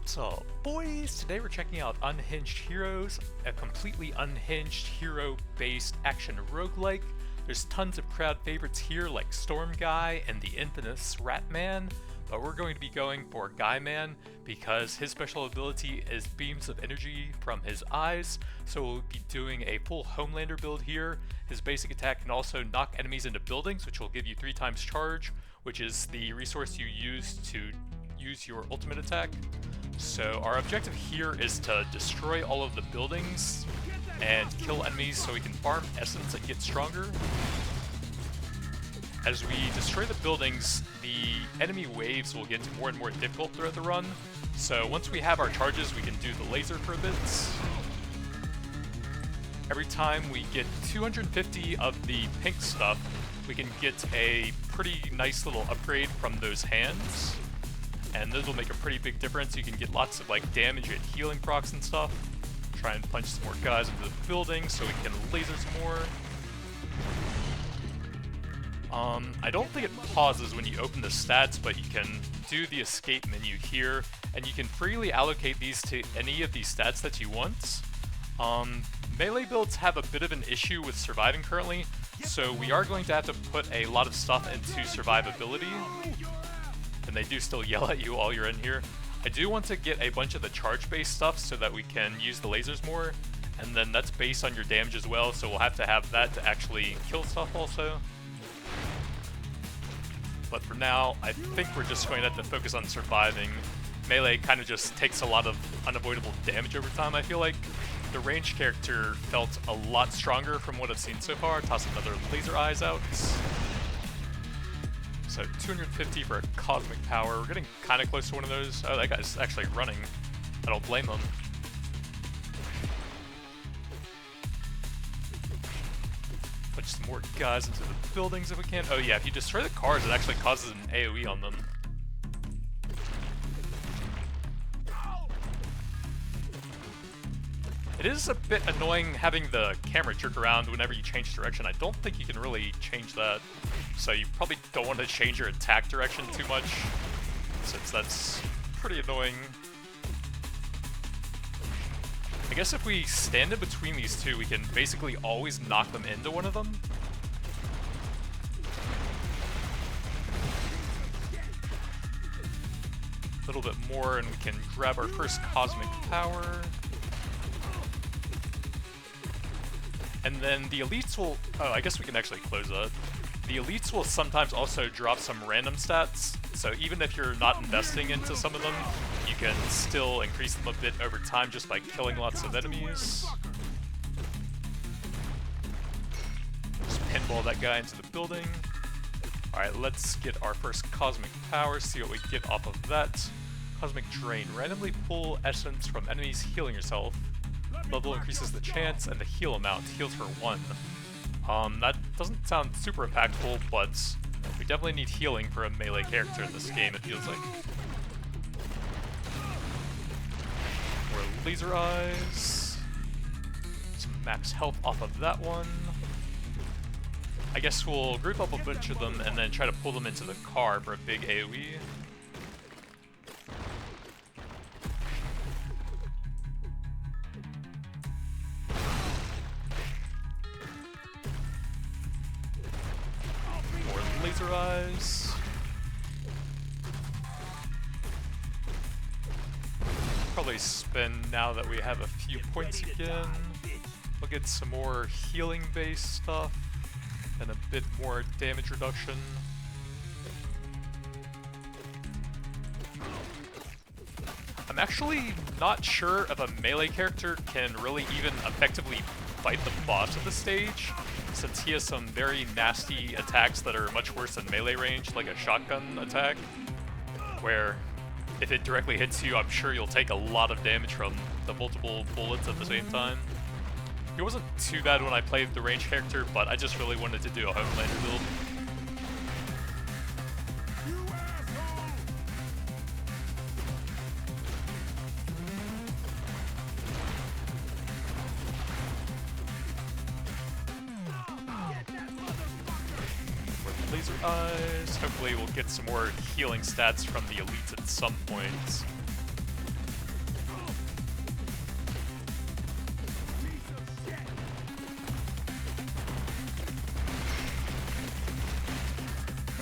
What's up, boys? Today we're checking out Unhinged Heroes, a completely unhinged hero-based action roguelike. There's tons of crowd favorites here like Storm Guy and the infamous Ratman, but we're going to be going for Guy Man because his special ability is beams of energy from his eyes, so we'll be doing a full Homelander build here. His basic attack can also knock enemies into buildings, which will give you 3 times charge, which is the resource you use to use your ultimate attack. So our objective here is to destroy all of the buildings and kill enemies so we can farm essence and get stronger. As we destroy the buildings, the enemy waves will get more and more difficult throughout the run. So once we have our charges, we can do the laser for a bit. Every time we get 250 of the pink stuff, we can get a pretty nice little upgrade from those hands. And those will make a pretty big difference. You can get lots of like damage and healing procs and stuff. Try and punch some more guys into the building so we can laser some more. I don't think it pauses when you open the stats, but you can do the escape menu here, and you can freely allocate these to any of these stats that you want. Melee builds have a bit of an issue with surviving currently, so we are going to have to put a lot of stuff into survivability. And they do still yell at you while you're in here. I do want to get a bunch of the charge-based stuff so that we can use the lasers more, and then that's based on your damage as well, so we'll have to have that to actually kill stuff also. But for now, I think we're just going to have to focus on surviving. Melee kind of just takes a lot of unavoidable damage over time, I feel like. The ranged character felt a lot stronger from what I've seen so far. Toss another laser eyes out. So 250 for a cosmic power. We're getting kind of close to one of those. Oh, that guy's actually running. I don't blame him. Punch some more guys into the buildings if we can. Oh yeah, if you destroy the cars, it actually causes an AoE on them. It is a bit annoying having the camera jerk around whenever you change direction. I don't think you can really change that. So you probably don't want to change your attack direction too much, since that's pretty annoying. I guess if we stand in between these two, we can basically always knock them into one of them. A little bit more and we can grab our first cosmic power. And then the elites will... oh, I guess we can actually close that. The elites will sometimes also drop some random stats, so even if you're not investing into some of them, you can still increase them a bit over time just by killing lots of enemies. Just pinball that guy into the building. Alright, let's get our first cosmic power, see what we get off of that. Cosmic Drain. Randomly pull essence from enemies healing yourself. Level increases the chance, and the heal amount heals for 1. That doesn't sound super impactful, but we definitely need healing for a melee character in this game, it feels like. More laser eyes. Some max health off of that one. I guess we'll group up a bunch of them and then try to pull them into the car for a big AoE. Laser eyes. Probably spin now that we have a few points again. We'll get some more healing based stuff and a bit more damage reduction. I'm actually not sure if a melee character can really even effectively fight the boss of the stage, since he has some very nasty attacks that are much worse than melee range, like a shotgun attack, where if it directly hits you, I'm sure you'll take a lot of damage from the multiple bullets at the same time. It wasn't too bad when I played the range character, but I just really wanted to do a Homelander build. Laser eyes. Hopefully we'll get some more healing stats from the elites at some point.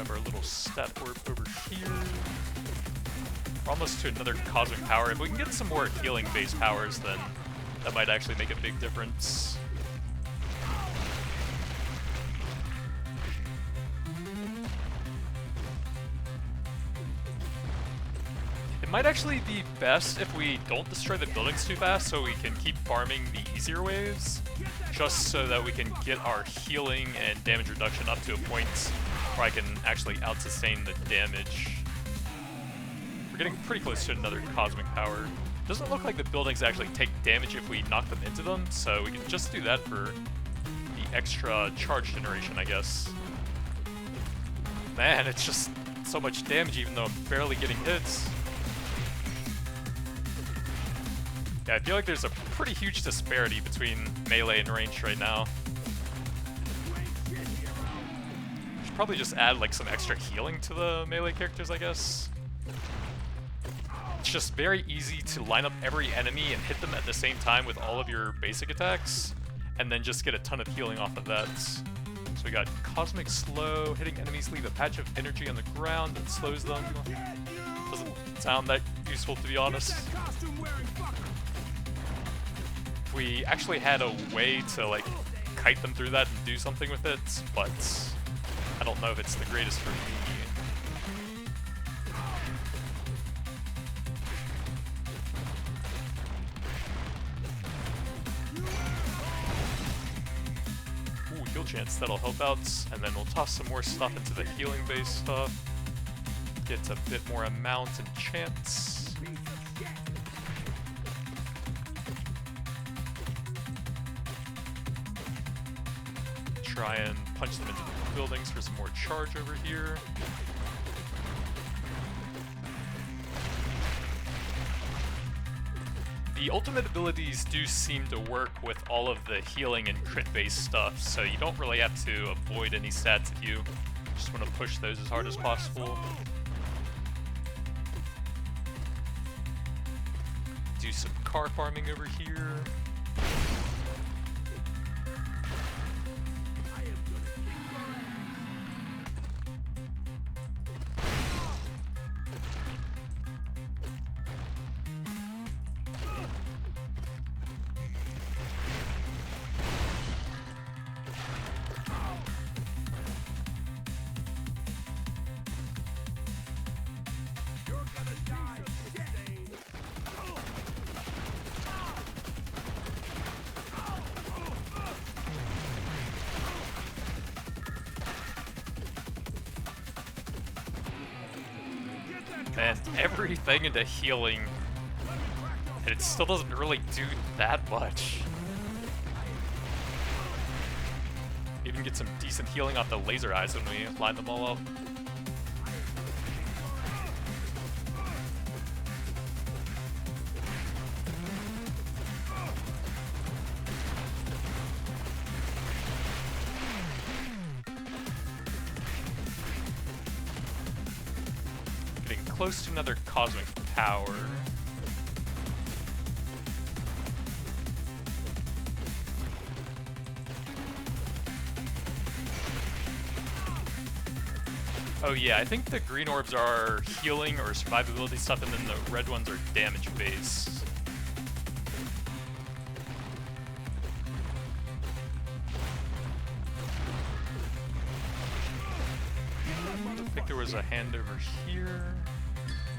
grab our little stat orb over here. We're almost to another cosmic power. If we can get some more healing-based powers, then that might actually make a big difference. It might actually be best if we don't destroy the buildings too fast so we can keep farming the easier waves, just so that we can get our healing and damage reduction up to a point where I can actually out-sustain the damage. We're getting pretty close to another cosmic power. Doesn't look like the buildings actually take damage if we knock them into them, so we can just do that for the extra charge generation, I guess. Man, it's just so much damage even though I'm barely getting hits. Yeah, I feel like there's a pretty huge disparity between melee and ranged right now. Should probably just add like some extra healing to the melee characters, I guess. It's just very easy to line up every enemy and hit them at the same time with all of your basic attacks, and then just get a ton of healing off of that. So we got Cosmic Slow, hitting enemies leave a patch of energy on the ground that slows them. Doesn't sound that useful, to be honest. If we actually had a way to like kite them through that and do something with it, but I don't know if it's the greatest for me. Heal chance, that'll help out, and then we'll toss some more stuff into the healing based stuff. Get a bit more amount and chance. Try and punch them into the buildings for some more charge over here. The ultimate abilities do seem to work with all of the healing and crit-based stuff, so you don't really have to avoid any stats if you just want to push those as hard as possible. Do some car farming over here. Man, everything into healing, and it still doesn't really do that much. Even get some decent healing off the laser eyes when we line them all up. Close to another cosmic power. Oh yeah, I think the green orbs are healing or survivability stuff, and then the red ones are damage based. I think there was a hand over here.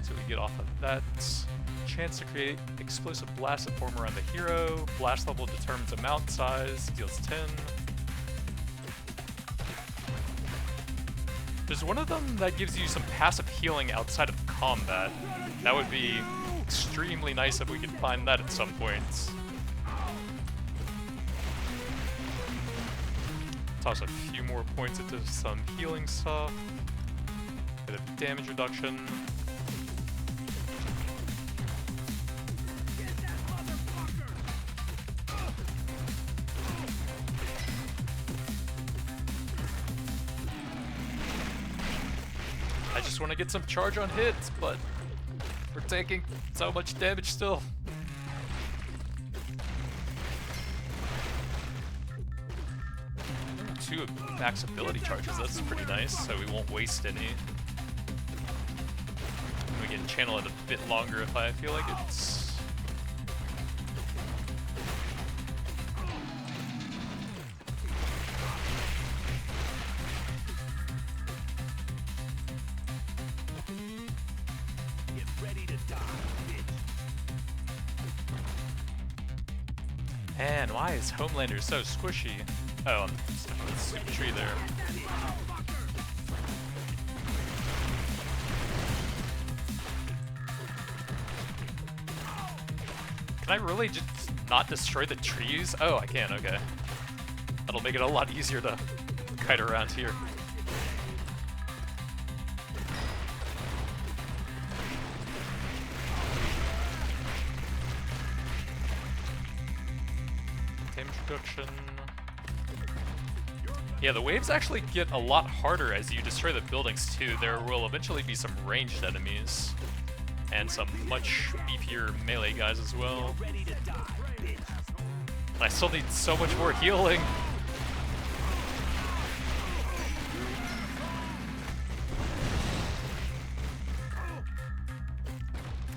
So we get off of that. Chance to create explosive blast that form around the hero. Blast level determines amount size, deals 10. There's one of them that gives you some passive healing outside of combat. That would be extremely nice if we could find that at some point. Toss a few more points into some healing stuff. Bit of damage reduction. I just want to get some charge on hits, but we're taking so much damage still. 2 max ability charges. That's pretty nice, so we won't waste any. We can channel it a bit longer if I feel like it's... Man, why is Homelander so squishy? Oh, on the stupid tree there. Can I really just not destroy the trees? Oh, I can, okay. That'll make it a lot easier to kite around here. Reduction. Yeah, the waves actually get a lot harder as you destroy the buildings too. There will eventually be some ranged enemies and some much beefier melee guys as well. I still need so much more healing.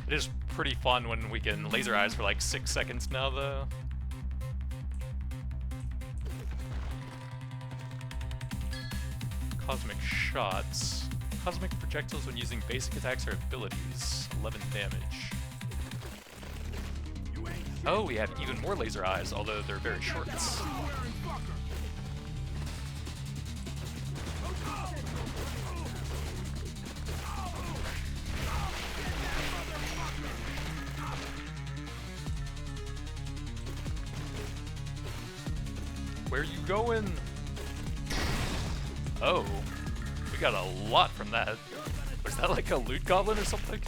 It is pretty fun when we can laser eyes for like 6 seconds now though. Cosmic shots. Cosmic projectiles when using basic attacks or abilities. 11 damage. Oh, we have even more laser eyes, although they're very short. Where you going? Oh, we got a lot from that. Was that like a loot goblin or something?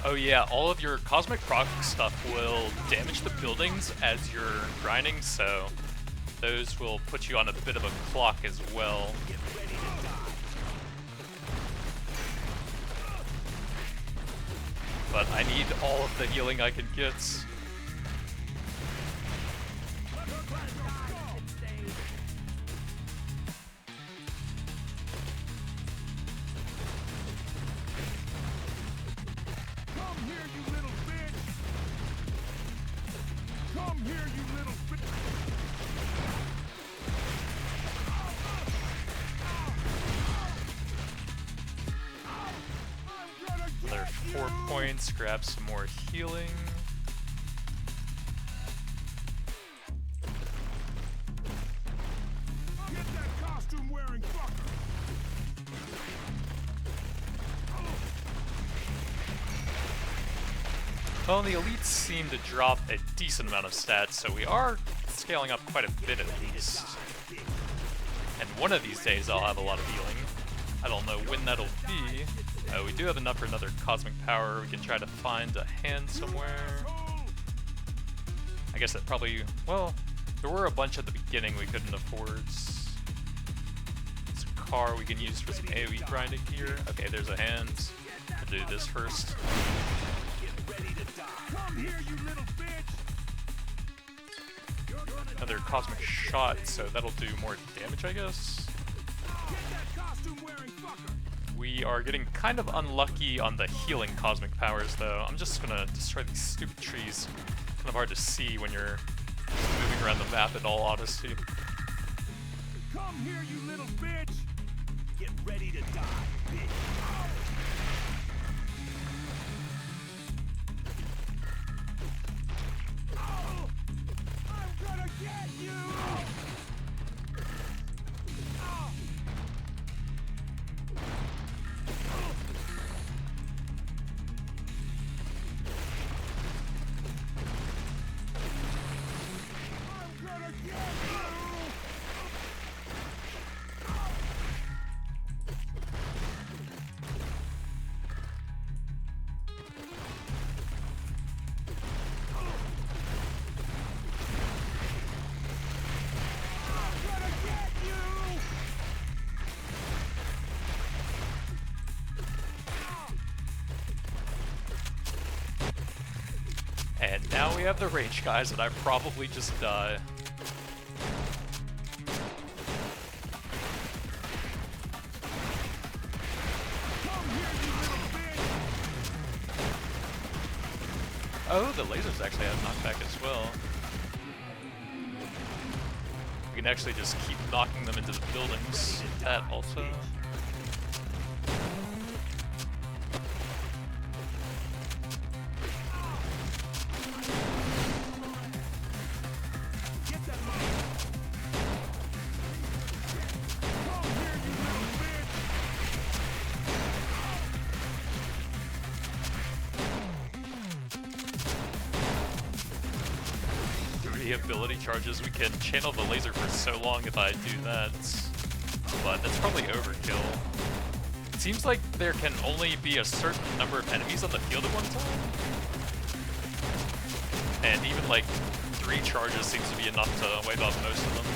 Oh yeah, all of your cosmic proc stuff will damage the buildings as you're grinding, so those will put you on a bit of a clock as well. But I need all of the healing I can get. Another 4 points, grab some more healing. Get that costume wearing fucker. Well, the elites seem to drop a decent amount of stats, so we are scaling up quite a bit at least. And one of these days I'll have a lot of healing. I don't know when that'll be. We do have enough for another cosmic power. We can try to find a hand somewhere. I guess that probably, well, there were a bunch at the beginning we couldn't afford. It's a car we can use for some AoE grinding here. Okay, there's a hand. We'll do this first. Another cosmic shot, so that'll do more damage, I guess. We are getting kind of unlucky on the healing cosmic powers, though. I'm just gonna destroy these stupid trees. Kind of hard to see when you're moving around the map, in all honesty. Come here, you little bitch! Get ready to die, bitch! Oh, I'm gonna get you! now we have the range guys, and I probably just die. Oh, the lasers actually have knockback as well. We can actually just keep knocking them into the buildings. That also. Ability charges, we can channel the laser for so long if I do that, but that's probably overkill. It seems like there can only be a certain number of enemies on the field at one time, and even like 3 charges seems to be enough to wipe out most of them.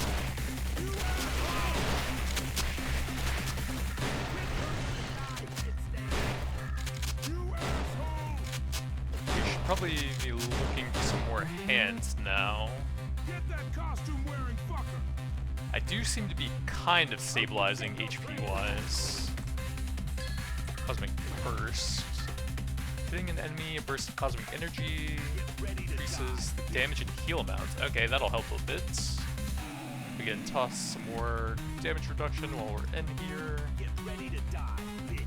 We should probably be looking for some more hands now. I do seem to be kind of stabilizing HP-wise. Cosmic Burst. Hitting an enemy, a burst of cosmic energy increases the damage and heal amount. Okay, that'll help a bit. We can toss some more damage reduction while we're in here. Get ready to die, bitch.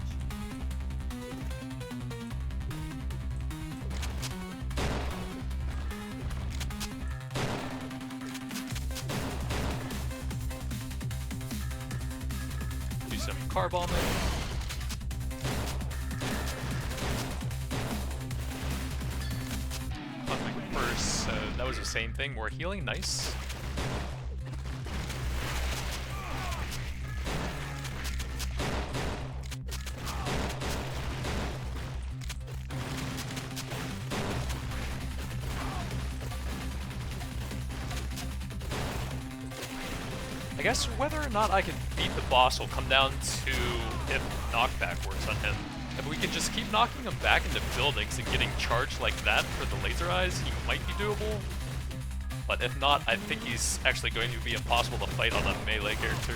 Car bombing. Cosmic Burst, so that was the same thing. More healing, nice. I guess whether or not I can beat the boss will come down to if knockback works on him. If we can just keep knocking him back into buildings and getting charged like that for the laser eyes, he might be doable. But if not, I think he's actually going to be impossible to fight on a melee character.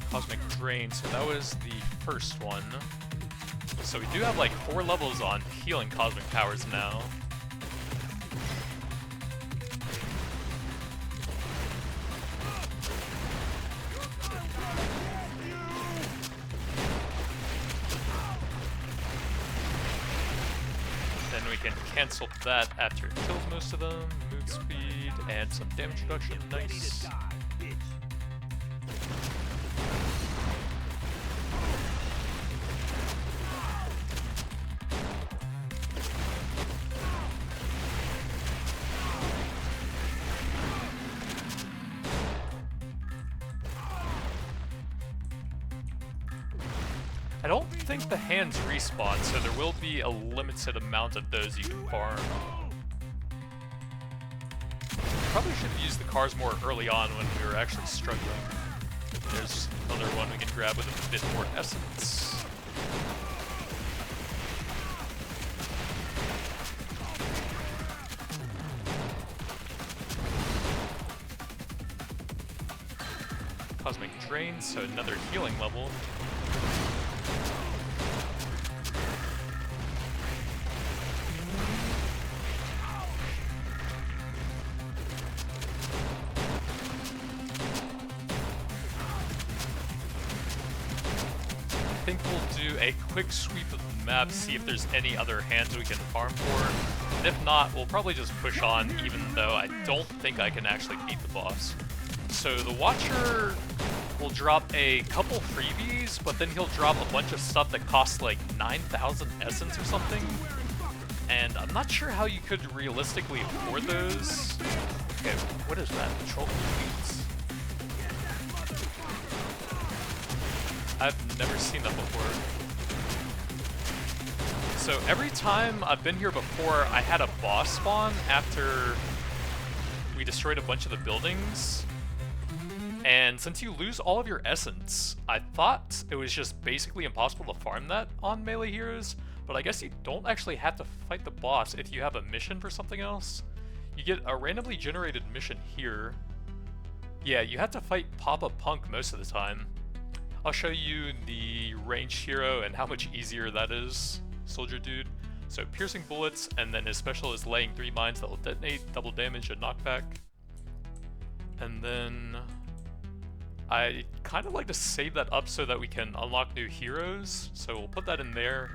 Cosmic Drain, so that was the first one. So we do have like 4 levels on healing cosmic powers now. Then we can cancel that after it kills most of them. Move speed and some damage reduction, nice. I don't think the hands respawn, so there will be a limited amount of those you can farm. Probably should have used the cars more early on when we were actually struggling. There's another one we can grab with a bit more essence. Cosmic Drain, so another healing level. I think we'll do a quick sweep of the map, see if there's any other hands we can farm for. And if not, we'll probably just push on, even though I don't think I can actually beat the boss. So the Watcher will drop a couple freebies, but then he'll drop a bunch of stuff that costs like 9,000 essence or something. And I'm not sure how you could realistically afford those. Okay, what is that? Troll Fleets. I've never seen that before. So every time I've been here before, I had a boss spawn after we destroyed a bunch of the buildings. And since you lose all of your essence, I thought it was just basically impossible to farm that on melee heroes, but I guess you don't actually have to fight the boss if you have a mission for something else. You get a randomly generated mission here. Yeah, you have to fight Papa Punk most of the time. I'll show you the ranged hero and how much easier that is, soldier dude. So piercing bullets, and then his special is laying 3 mines that will detonate, double damage, and knockback. And then I kind of like to save that up so that we can unlock new heroes, so we'll put that in there.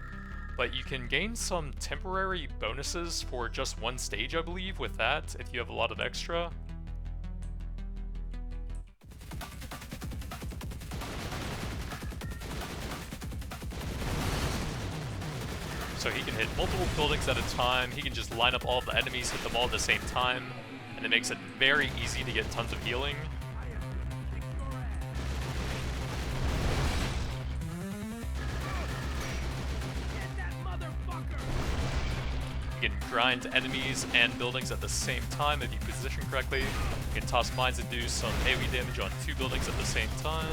But you can gain some temporary bonuses for just one stage, I believe, with that, if you have a lot of extra. So he can hit multiple buildings at a time, he can just line up all of the enemies, hit them all at the same time, and it makes it very easy to get tons of healing. You can grind enemies and buildings at the same time if you position correctly. You can toss mines and do some AoE damage on 2 buildings at the same time.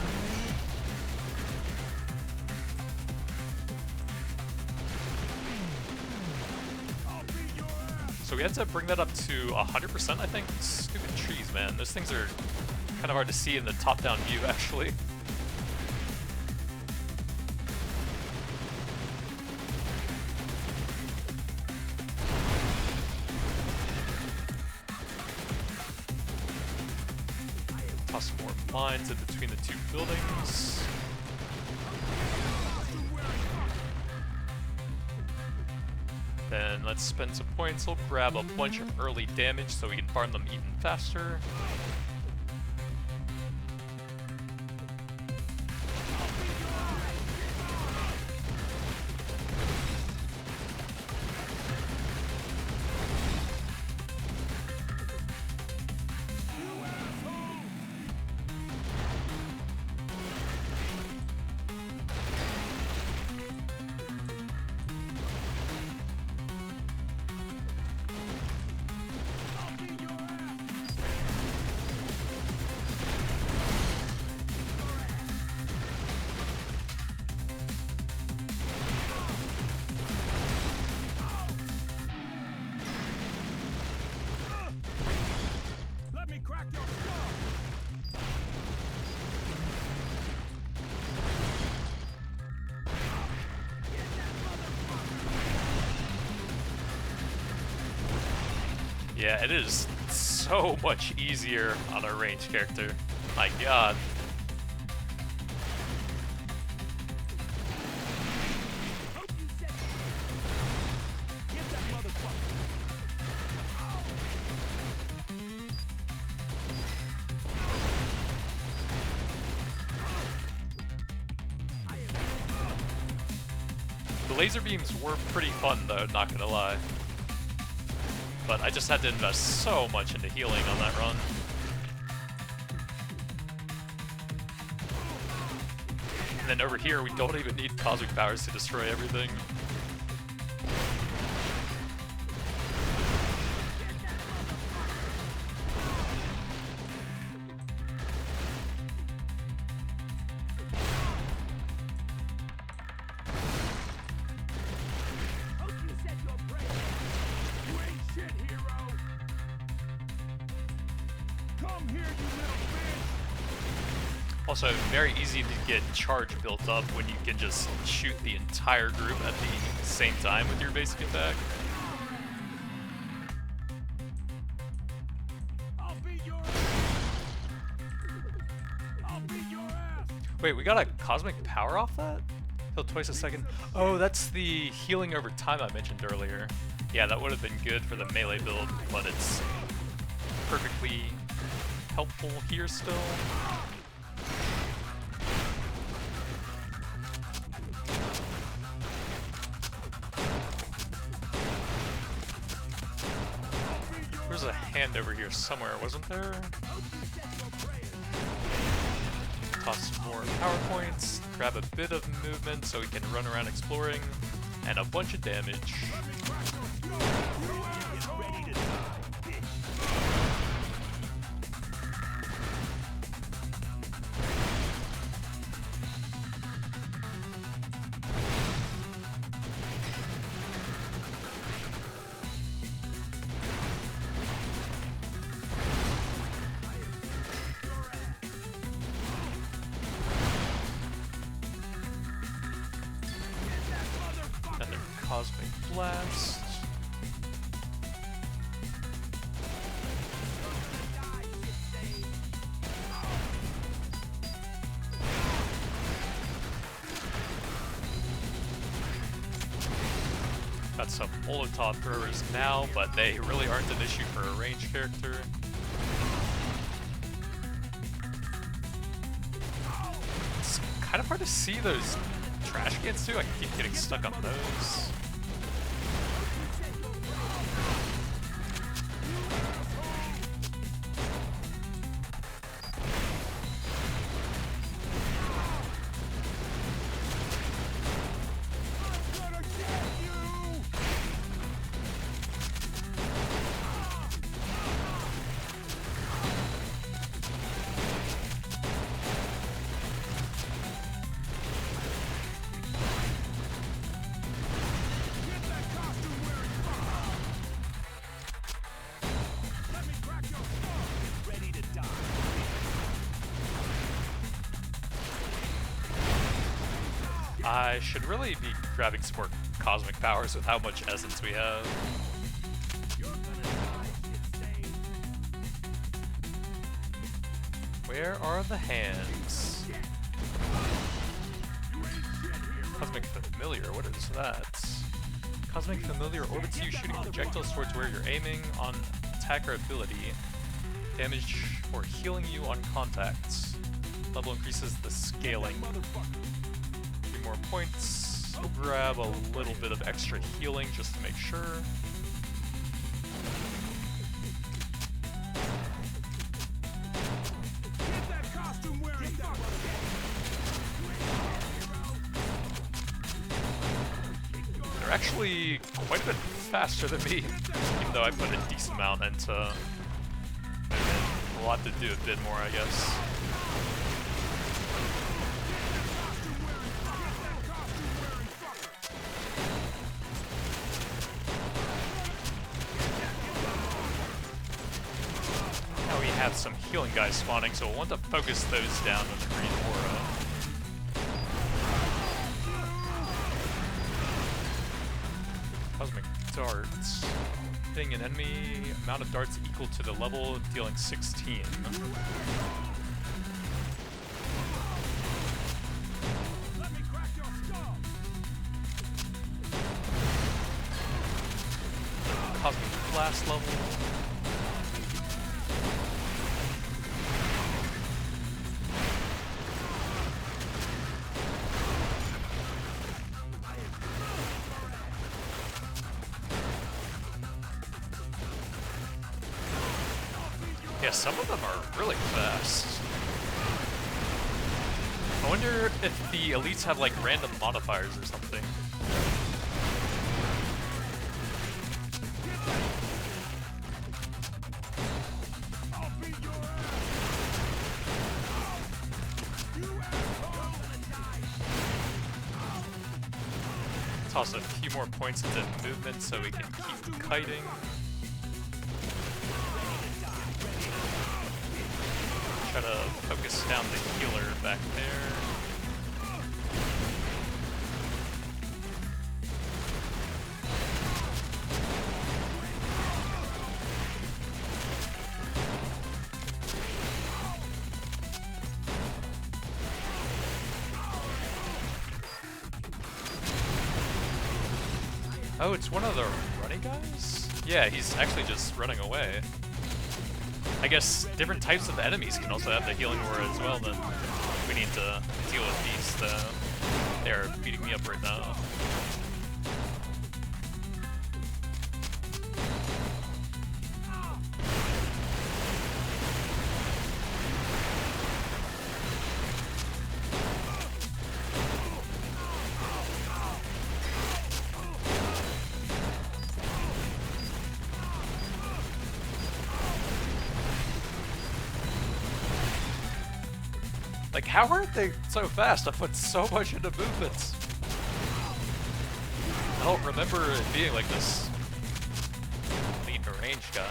So we had to bring that up to 100%, I think. Stupid trees, man. Those things are kind of hard to see in the top-down view, actually. Toss some more mines in between the 2 buildings. Then let's spend some points. We'll grab a bunch of early damage so we can farm them even faster. Yeah, it is so much easier on a ranged character. My god. The laser beams were pretty fun though, not gonna lie. But I just had to invest so much into healing on that run. And then over here, we don't even need cosmic powers to destroy everything. Also, very easy to get charge built up when you can just shoot the entire group at the same time with your basic attack. Wait, we got a cosmic power off that? Heal twice a second. Oh, that's the healing over time I mentioned earlier. Yeah, that would have been good for the melee build, but it's perfectly helpful here still. There's a hand over here somewhere, wasn't there? Toss some more power points, grab a bit of movement so we can run around exploring, and a bunch of damage. Cosmic Blast. Got some Molotov throwers now, but they really aren't an issue for a ranged character. It's kind of hard to see those trash cans too. I keep getting stuck on those. I should really be grabbing some more cosmic powers with how much essence we have. Where are the hands? Cosmic Familiar, what is that? Cosmic Familiar orbits you, shooting projectiles towards where you're aiming on attack or ability. Damage or healing you on contacts. Level increases the scaling. More points. We'll grab a little bit of extra healing just to make sure. They're actually quite a bit faster than me, even though I put a decent amount into a lot to do a bit more, I guess. Have some healing guys spawning, so we'll want to focus those down with the green aura. Cosmic darts. Hitting an enemy, amount of darts equal to the level, dealing 16. Cosmic blast level. Yeah, some of them are really fast. I wonder if the elites have like random modifiers or something. Toss a few more points into movement so we can keep kiting. Try to focus down the healer back there. Oh, it's one of the running guys? Yeah, he's actually just running away. I guess different types of enemies can also have the healing aura as well, then we need to deal with these. They're beating me up right now. Like, how are they so fast? I put so much into movements. I don't remember it being like this. Lead a range guy.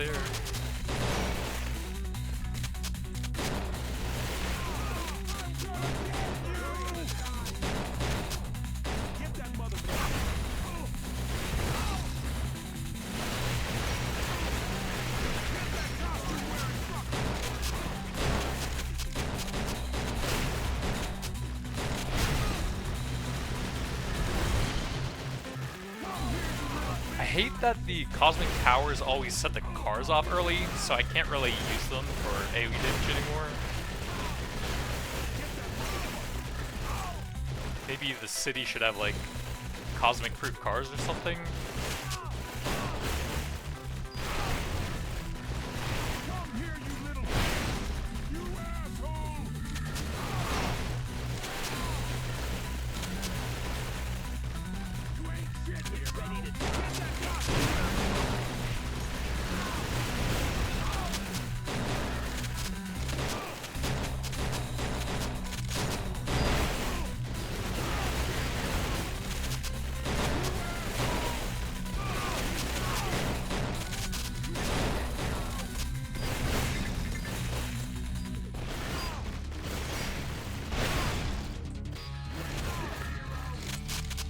there. I hate that the cosmic powers always set the cars off early, so I can't really use them for AoE damage anymore. Maybe the city should have like cosmic proof cars or something.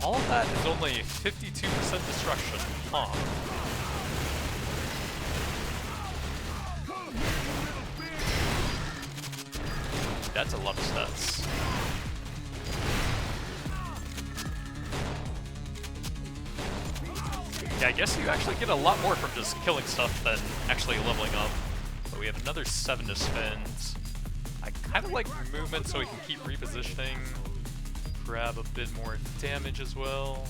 All of that is only 52% destruction, huh? That's a lot of stats. Yeah, I guess you actually get a lot more from just killing stuff than actually leveling up. But we have another 7 to spend. I kind of like movement so we can keep repositioning. Grab a bit more damage as well.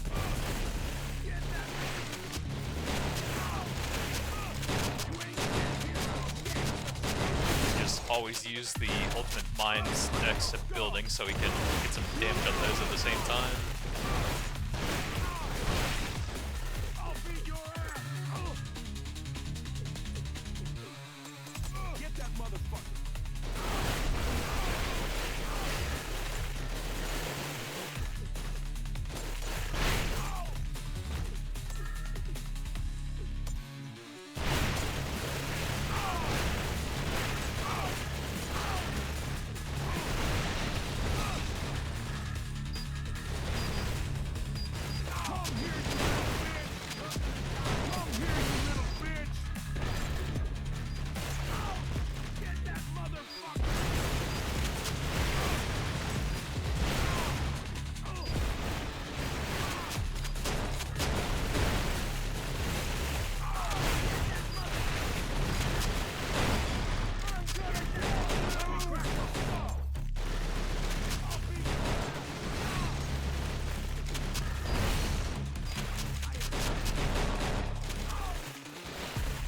Just always use the ultimate mines next to building so we can get some damage on those at the same time.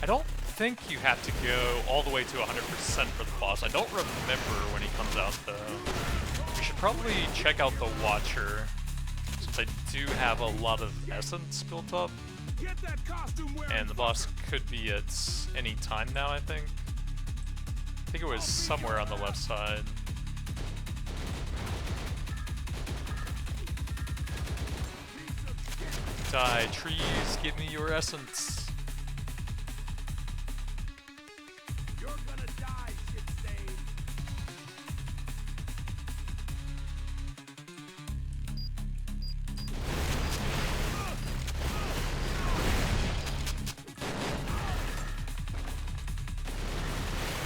I don't think you have to go all the way to 100% for the boss. I don't remember when he comes out though. We should probably check out the Watcher, since I do have a lot of essence built up. And the boss could be at any time now, I think. I think it was somewhere on the left side. Die, trees, give me your essence.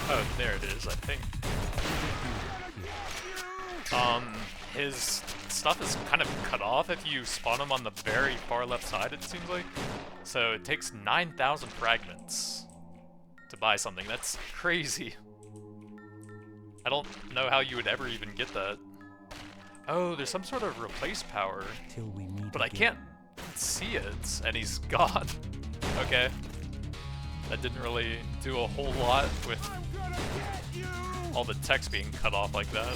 Oh, there it is, I think. His stuff is kind of cut off if you spawn him on the very far left side, it seems like. So it takes 9,000 fragments to buy something. That's crazy. I don't know how you would ever even get that. Oh, there's some sort of replace power, but I can't see it, and he's gone. Okay. That didn't really do a whole lot with all the text being cut off like that.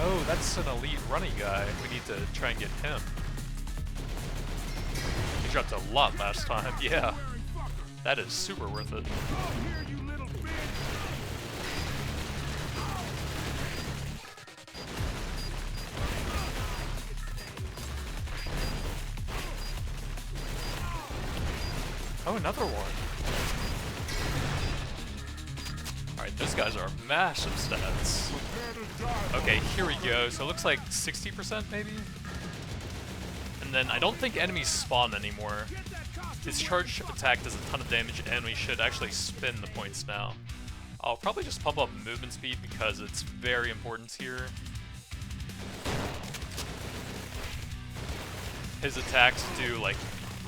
Oh, that's an elite runny guy. We need to try and get him. dropped a lot last time. Yeah, that is super worth it. Come here, you little bitch! Oh, another one. Alright, those guys are massive stats. Okay, here we go. So it looks like 60% maybe? And then I don't think enemies spawn anymore. His charge attack does a ton of damage, and we should actually spin the points now. I'll probably just pump up movement speed because it's very important here. His attacks do like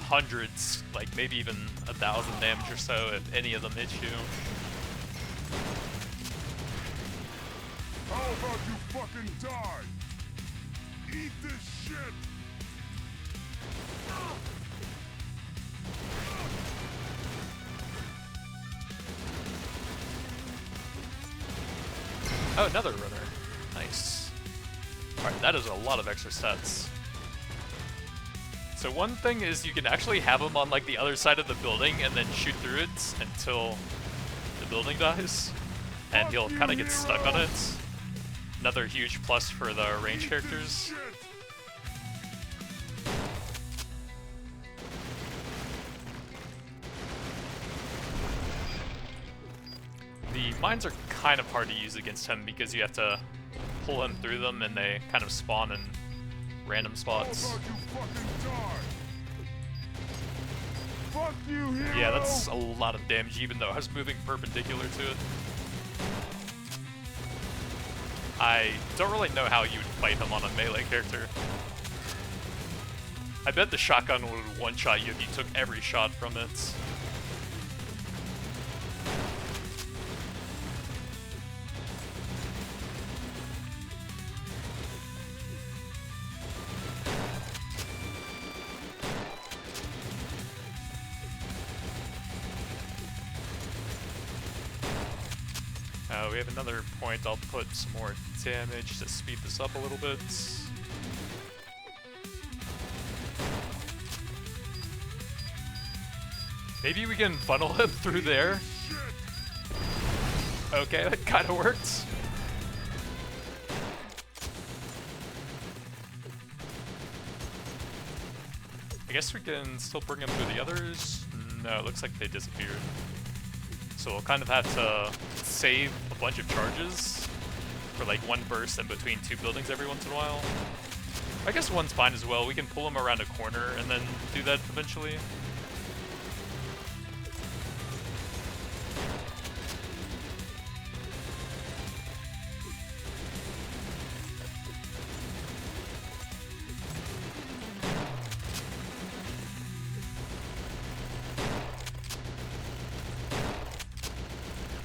hundreds, like maybe even 1,000 damage or so if any of them hit you. How about you fucking die? Eat this shit! Oh, another runner. Nice. Alright, that is a lot of extra stats. So one thing is you can actually have him on like the other side of the building and then shoot through it until the building dies. And he'll kind of get stuck on it. Another huge plus for the range characters. The mines are kind of hard to use against him because you have to pull him through them and they kind of spawn in random spots. Fuck you, hero! Yeah, that's a lot of damage even though I was moving perpendicular to it. I don't really know how you would fight him on a melee character. I bet the shotgun would one-shot you if you took every shot from it. We have another point. I'll put some more damage to speed this up a little bit. Maybe we can funnel him through there. Okay, that kind of worked. I guess we can still bring him through the others. No, it looks like they disappeared. So we'll kind of have to save a bunch of charges for like one burst in between two buildings every once in a while. I guess one's fine as well. We can pull him around a corner and then do that eventually.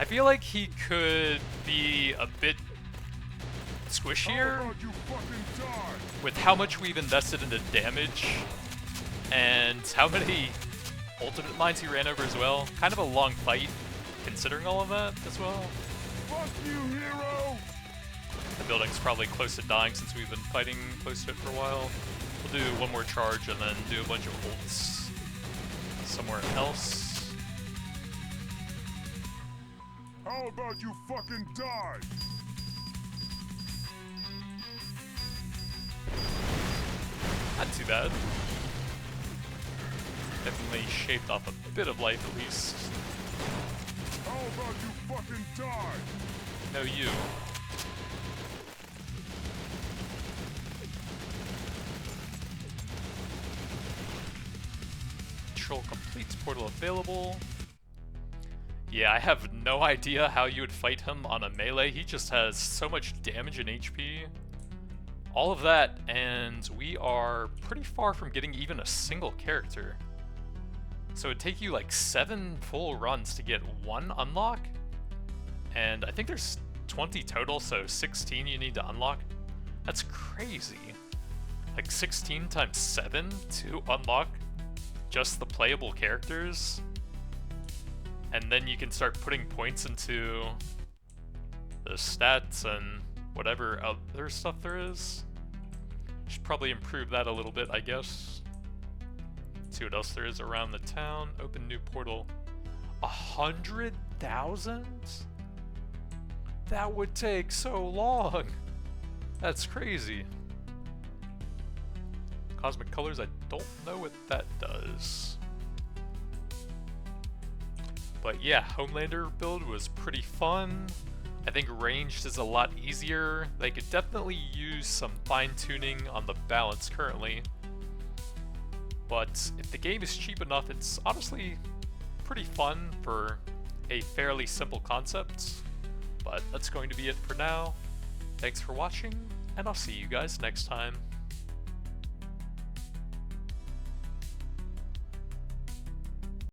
I feel like he could be a bit squishier with how much we've invested into damage and how many ultimate mines he ran over as well. Kind of a long fight considering all of that as well. Fuck you, hero! The building's probably close to dying since we've been fighting close to it for a while. We'll do one more charge and then do a bunch of ults somewhere else. How about you fucking die? Not too bad. Definitely shaved off a bit of life at least. How about you fucking die? No, you. Control complete, portal available. Yeah, I have no idea how you would fight him on a melee. He just has so much damage and HP. All of that, and we are pretty far from getting even a single character. So it'd take you like 7 full runs to get one unlock. And I think there's 20 total, so 16 you need to unlock. That's crazy. Like 16 times 7 to unlock just the playable characters. And then you can start putting points into the stats and whatever other stuff there is. Should probably improve that a little bit, I guess. See what else there is around the town. Open new portal. 100,000? That would take so long. That's crazy. Cosmic colors, I don't know what that does. But yeah, Homelander build was pretty fun. I think ranged is a lot easier. They could definitely use some fine-tuning on the balance currently. But if the game is cheap enough, it's honestly pretty fun for a fairly simple concept. But that's going to be it for now. Thanks for watching, and I'll see you guys next time.